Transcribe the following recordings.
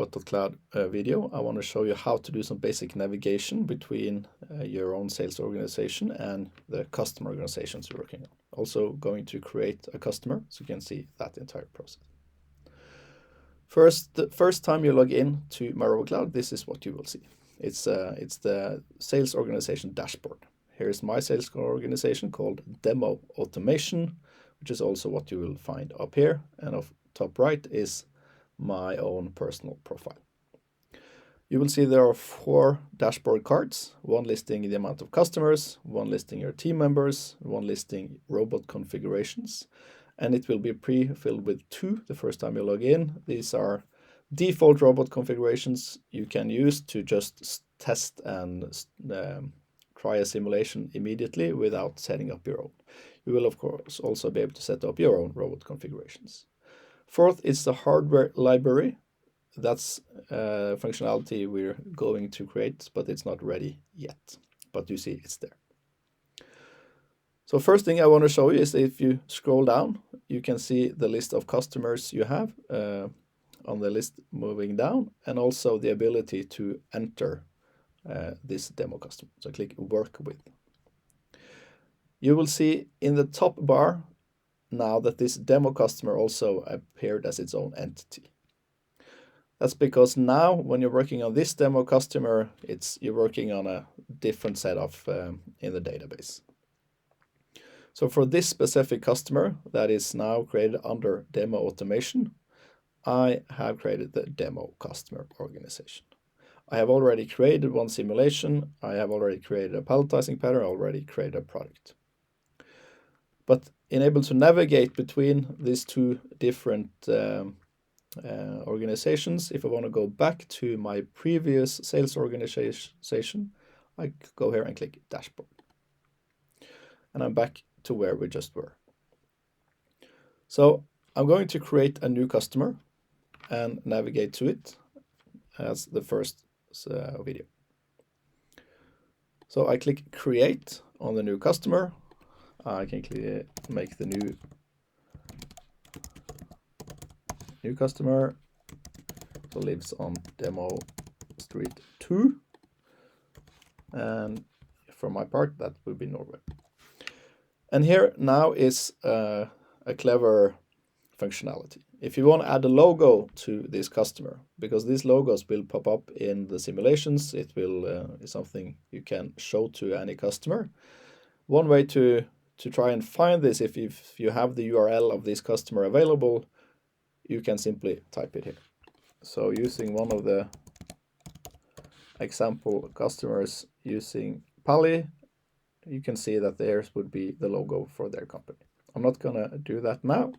MyRobot.cloud video, I want to show you how to do some basic navigation between your own sales organization and the customer organizations you're working on. Also going to create a customer so you can see that entire process. The first time you log in to MyRobot.cloud, this is what you will see. It's the sales organization dashboard. Here's my sales organization called Demo Automation, which is also what you will find up here. And up top right is my own personal profile. You will see there are 4 dashboard cards, one listing the amount of customers, one listing your team members, one listing robot configurations, and it will be pre-filled with 2 the first time you log in. These are default robot configurations you can use to just test and try a simulation immediately without setting up your own. You will of course also be able to set up your own robot configurations. 4th is the hardware library. That's functionality we're going to create, but it's not ready yet. But you see it's there. So first thing I want to show you is if you scroll down, you can see the list of customers you have on the list moving down, and also the ability to enter this demo customer. So click Work With. You will see in the top bar now that this demo customer also appeared as its own entity. That's because now when you're working on this demo customer, you're working on a different setup in the database. So for this specific customer that is now created under demo automation, I have created the demo customer organization. I have already created one simulation. I have already created a palletizing pattern. I already created a product. But in able to navigate between these 2 different organizations, if I want to go back to my previous sales organization, I go here and click Dashboard. And I'm back to where we just were. So I'm going to create a new customer and navigate to it as the first video. So I click Create on the new customer. I can make the new customer, so lives on Demo Street 2, and for my part that would be Norway. And here now is a clever functionality. If you want to add a logo to this customer, because these logos will pop up in the simulations, it will is something you can show to any customer. One way to try and find this, if you have the URL of this customer available, you can simply type it here. So using one of the example customers using Pali, you can see that theirs would be the logo for their company. I'm not gonna do that now,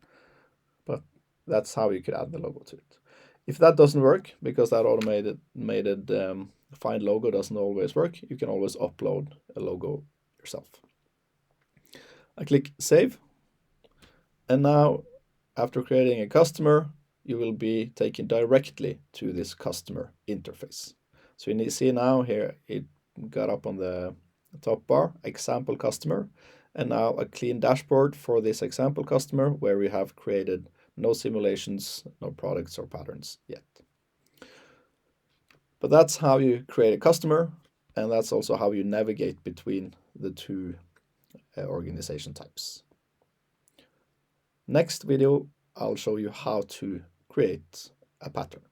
but that's how you could add the logo to it. If that doesn't work, because that automated find logo doesn't always work, you can always upload a logo yourself. I click Save, and now after creating a customer, you will be taken directly to this customer interface. So you see now here it got up on the top bar, example customer, and now a clean dashboard for this example customer where we have created no simulations, no products or patterns yet. But that's how you create a customer, and that's also how you navigate between the 2 organization types. Next video, I'll show you how to create a pattern.